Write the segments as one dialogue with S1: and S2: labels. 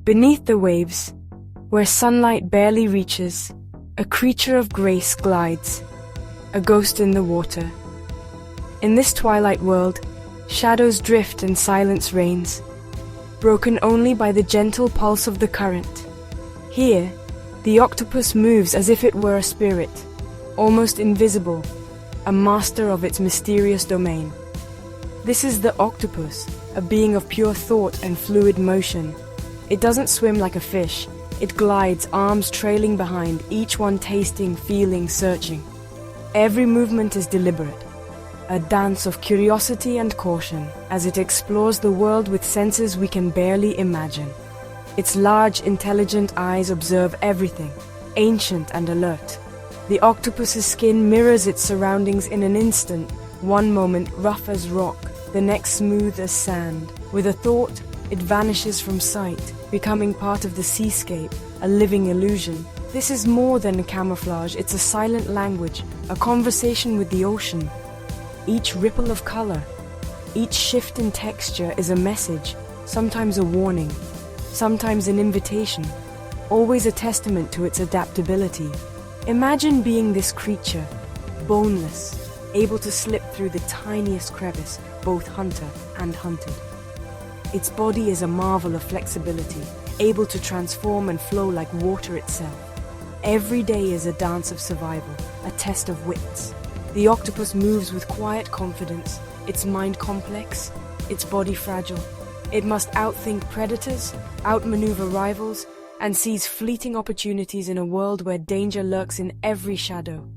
S1: Beneath the waves, where sunlight barely reaches, a creature of grace glides, a ghost in the water. In this twilight world, shadows drift and silence reigns, broken only by the gentle pulse of the current. Here, the octopus moves as if it were a spirit, almost invisible, a master of its mysterious domain. This is the octopus, a being of pure thought and fluid motion. It doesn't swim like a fish. It glides, arms trailing behind, each one tasting, feeling, searching. Every movement is deliberate, a dance of curiosity and caution, as it explores the world with senses we can barely imagine. Its large, intelligent eyes observe everything, ancient and alert. The octopus's skin mirrors its surroundings in an instant, one moment rough as rock, the next smooth as sand. With a thought, it vanishes from sight, becoming part of the seascape, a living illusion. This is more than a camouflage, it's a silent language, a conversation with the ocean. Each ripple of color, each shift in texture is a message, sometimes a warning, sometimes an invitation, always a testament to its adaptability. Imagine being this creature, boneless, able to slip through the tiniest crevice, both hunter and hunted. Its body is a marvel of flexibility, able to transform and flow like water itself. Every day is a dance of survival, a test of wits. The octopus moves with quiet confidence, its mind complex, its body fragile. It must outthink predators, outmaneuver rivals, and seize fleeting opportunities in a world where danger lurks in every shadow.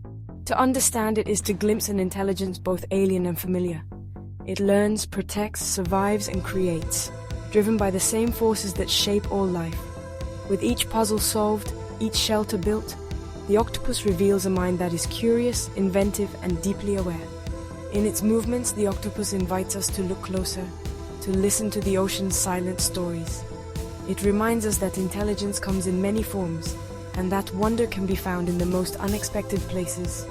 S1: To understand it is to glimpse an intelligence both alien and familiar. It learns, protects, survives, and creates, driven by the same forces that shape all life. With each puzzle solved, each shelter built, the octopus reveals a mind that is curious, inventive, and deeply aware. In its movements, the octopus invites us to look closer, to listen to the ocean's silent stories. It reminds us that intelligence comes in many forms, and that wonder can be found in the most unexpected places.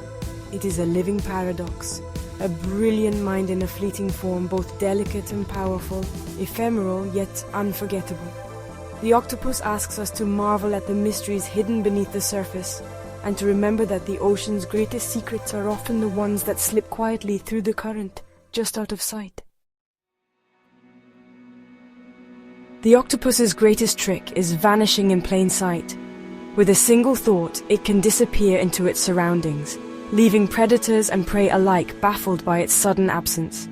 S1: It is a living paradox, a brilliant mind in a fleeting form, both delicate and powerful, ephemeral yet unforgettable. The octopus asks us to marvel at the mysteries hidden beneath the surface, and to remember that the ocean's greatest secrets are often the ones that slip quietly through the current, just out of sight. The octopus's greatest trick is vanishing in plain sight. With a single thought, it can disappear into its surroundings, leaving predators and prey alike baffled by its sudden absence.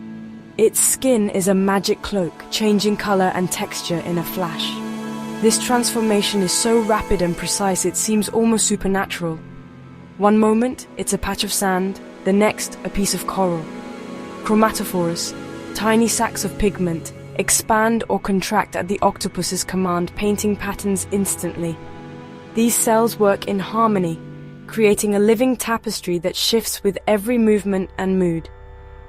S1: Its skin is a magic cloak, changing color and texture in a flash. This transformation is so rapid and precise it seems almost supernatural. One moment, it's a patch of sand, the next, a piece of coral. Chromatophores, tiny sacs of pigment, expand or contract at the octopus's command, painting patterns instantly. These cells work in harmony, creating a living tapestry that shifts with every movement and mood.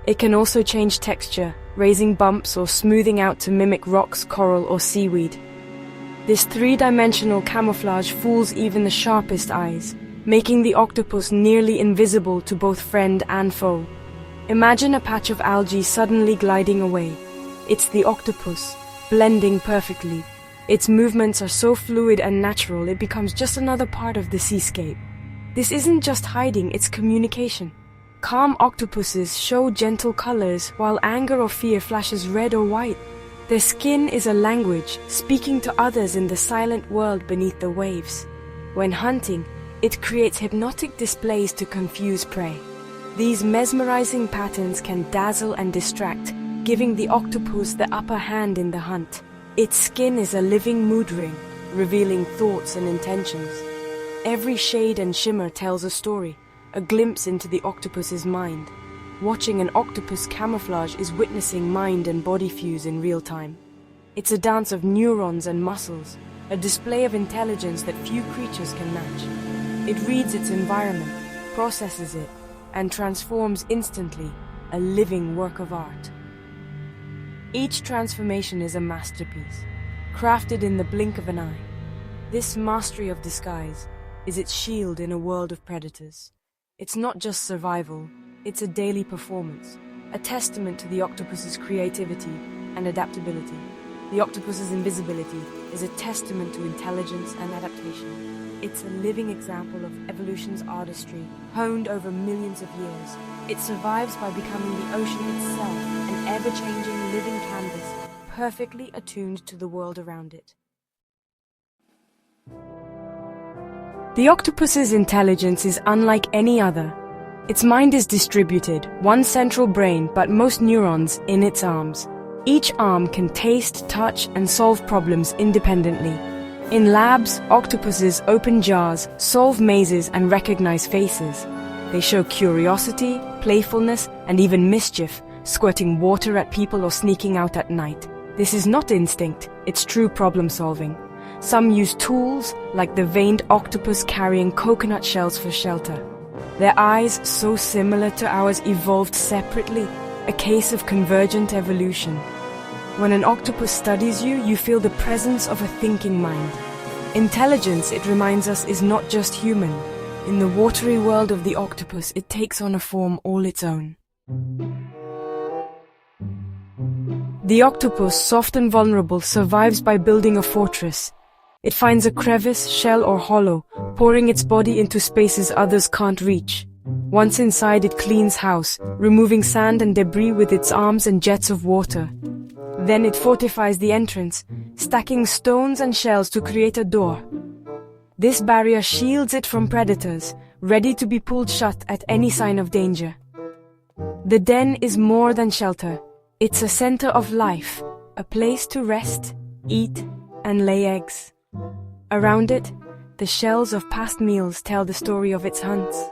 S1: It can also change texture, raising bumps or smoothing out to mimic rocks, coral, or seaweed. This three-dimensional camouflage fools even the sharpest eyes, making the octopus nearly invisible to both friend and foe. Imagine a patch of algae suddenly gliding away. It's the octopus, blending perfectly. Its movements are so fluid and natural, it becomes just another part of the seascape. This isn't just hiding, it's communication. Calm octopuses show gentle colors, while anger or fear flashes red or white. Their skin is a language, speaking to others in the silent world beneath the waves. When hunting, it creates hypnotic displays to confuse prey. These mesmerizing patterns can dazzle and distract, giving the octopus the upper hand in the hunt. Its skin is a living mood ring, revealing thoughts and intentions. Every shade and shimmer tells a story, a glimpse into the octopus's mind. Watching an octopus camouflage is witnessing mind and body fuse in real time. It's a dance of neurons and muscles, a display of intelligence that few creatures can match. It reads its environment, processes it, and transforms instantly, a living work of art. Each transformation is a masterpiece, crafted in the blink of an eye. This mastery of disguise is its shield in a world of predators. It's not just survival, it's a daily performance, a testament to the octopus's creativity and adaptability. The octopus's invisibility is a testament to intelligence and adaptation. It's a living example of evolution's artistry, honed over millions of years. It survives by becoming the ocean itself, an ever-changing living canvas, perfectly attuned to the world around it. The octopus's intelligence is unlike any other. Its mind is distributed, one central brain, but most neurons in its arms. Each arm can taste, touch, and solve problems independently. In labs, octopuses open jars, solve mazes, and recognize faces. They show curiosity, playfulness, and even mischief, squirting water at people or sneaking out at night. This is not instinct, it's true problem-solving. Some use tools, like the veined octopus carrying coconut shells for shelter. Their eyes, so similar to ours, evolved separately, a case of convergent evolution. When an octopus studies you, you feel the presence of a thinking mind. Intelligence, it reminds us, is not just human. In the watery world of the octopus, it takes on a form all its own. The octopus, soft and vulnerable, survives by building a fortress. It finds a crevice, shell, or hollow, pouring its body into spaces others can't reach. Once inside, it cleans house, removing sand and debris with its arms and jets of water. Then it fortifies the entrance, stacking stones and shells to create a door. This barrier shields it from predators, ready to be pulled shut at any sign of danger. The den is more than shelter. It's a center of life, a place to rest, eat, and lay eggs. Around it, the shells of past meals tell the story of its hunts.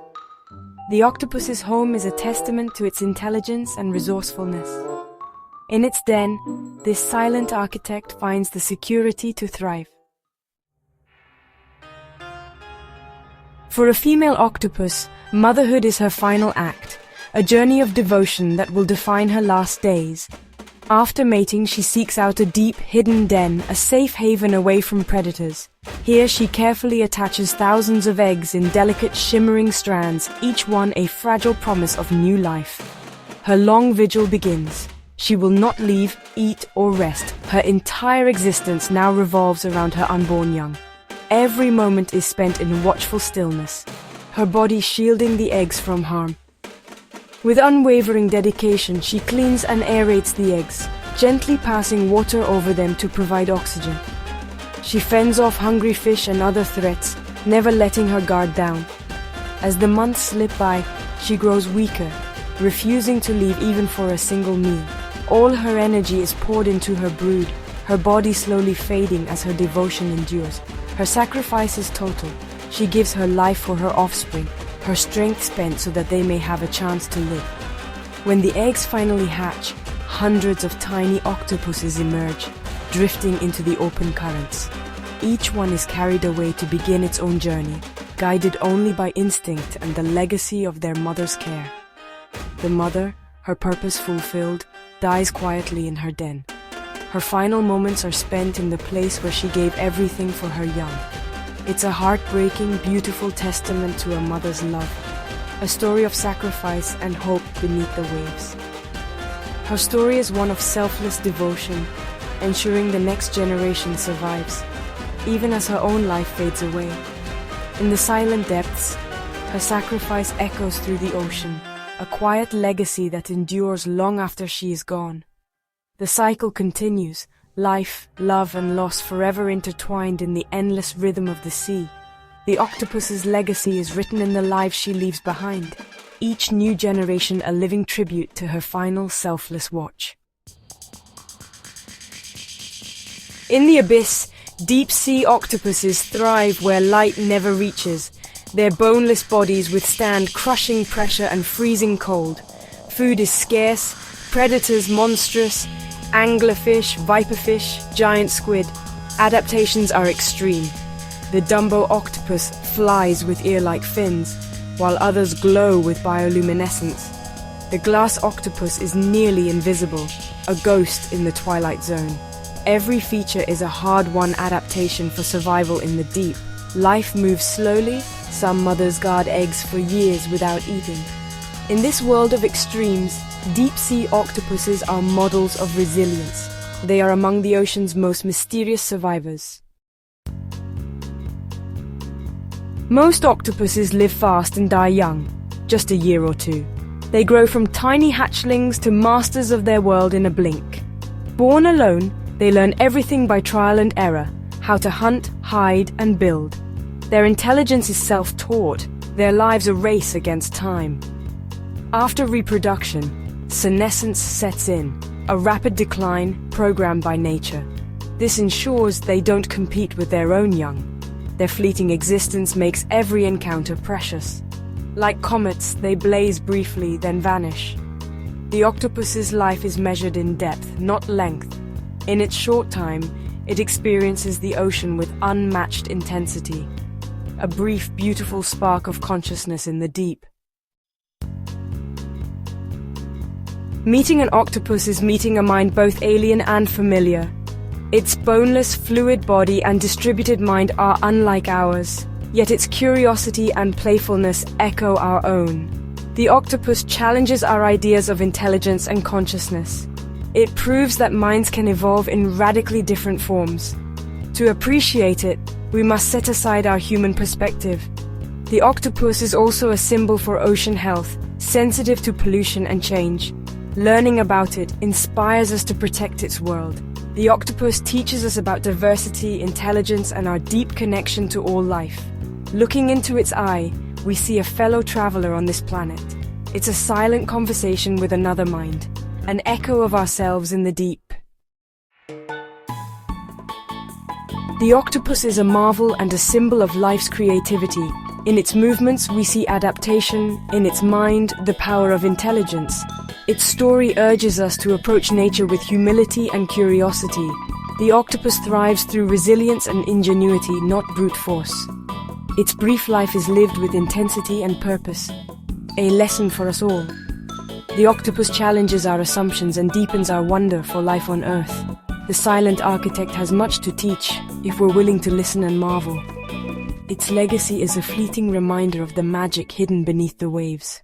S1: The octopus's home is a testament to its intelligence and resourcefulness. In its den, this silent architect finds the security to thrive. For a female octopus, motherhood is her final act, a journey of devotion that will define her last days. After mating, she seeks out a deep, hidden den, a safe haven away from predators. Here she carefully attaches thousands of eggs in delicate, shimmering strands, each one a fragile promise of new life. Her long vigil begins. She will not leave, eat, or rest. Her entire existence now revolves around her unborn young. Every moment is spent in watchful stillness, her body shielding the eggs from harm. With unwavering dedication, she cleans and aerates the eggs, gently passing water over them to provide oxygen. She fends off hungry fish and other threats, never letting her guard down. As the months slip by, she grows weaker, refusing to leave even for a single meal. All her energy is poured into her brood, her body slowly fading as her devotion endures. Her sacrifice is total. She gives her life for her offspring, her strength spent so that they may have a chance to live. When the eggs finally hatch, hundreds of tiny octopuses emerge, drifting into the open currents. Each one is carried away to begin its own journey, guided only by instinct and the legacy of their mother's care. The mother, her purpose fulfilled, dies quietly in her den. Her final moments are spent in the place where she gave everything for her young. It's a heartbreaking, beautiful testament to a mother's love, a story of sacrifice and hope beneath the waves. Her story is one of selfless devotion, ensuring the next generation survives, even as her own life fades away. In the silent depths, her sacrifice echoes through the ocean, a quiet legacy that endures long after she is gone. The cycle continues, life, love, and loss forever intertwined in the endless rhythm of the sea. The octopus's legacy is written in the lives she leaves behind, each new generation a living tribute to her final selfless watch. In the abyss, deep-sea octopuses thrive where light never reaches. Their boneless bodies withstand crushing pressure and freezing cold. Food is scarce, predators monstrous, anglerfish, viperfish, giant squid. Adaptations are extreme. The Dumbo octopus flies with ear-like fins, while others glow with bioluminescence. The glass octopus is nearly invisible, a ghost in the twilight zone. Every feature is a hard-won adaptation for survival in the deep. Life moves slowly. Some mothers guard eggs for years without eating. In this world of extremes, deep-sea octopuses are models of resilience. They are among the ocean's most mysterious survivors. Most octopuses live fast and die young, just a year or two. They grow from tiny hatchlings to masters of their world in a blink. Born alone, they learn everything by trial and error, how to hunt, hide, and build. Their intelligence is self-taught, their lives a race against time. After reproduction, senescence sets in, a rapid decline programmed by nature. This ensures they don't compete with their own young. Their fleeting existence makes every encounter precious. Like comets, they blaze briefly, then vanish. The octopus's life is measured in depth, not length. In its short time, it experiences the ocean with unmatched intensity. A brief, beautiful spark of consciousness in the deep. Meeting an octopus is meeting a mind both alien and familiar. Its boneless, fluid body and distributed mind are unlike ours, yet its curiosity and playfulness echo our own. The octopus challenges our ideas of intelligence and consciousness. It proves that minds can evolve in radically different forms. To appreciate it, we must set aside our human perspective. The octopus is also a symbol for ocean health, sensitive to pollution and change. Learning about it inspires us to protect its world. The octopus teaches us about diversity, intelligence, and our deep connection to all life. Looking into its eye, we see a fellow traveler on this planet. It's a silent conversation with another mind, an echo of ourselves in the deep. The octopus is a marvel and a symbol of life's creativity. In its movements, we see adaptation. In its mind, the power of intelligence. Its story urges us to approach nature with humility and curiosity. The octopus thrives through resilience and ingenuity, not brute force. Its brief life is lived with intensity and purpose, a lesson for us all. The octopus challenges our assumptions and deepens our wonder for life on Earth. The silent architect has much to teach if we're willing to listen and marvel. Its legacy is a fleeting reminder of the magic hidden beneath the waves.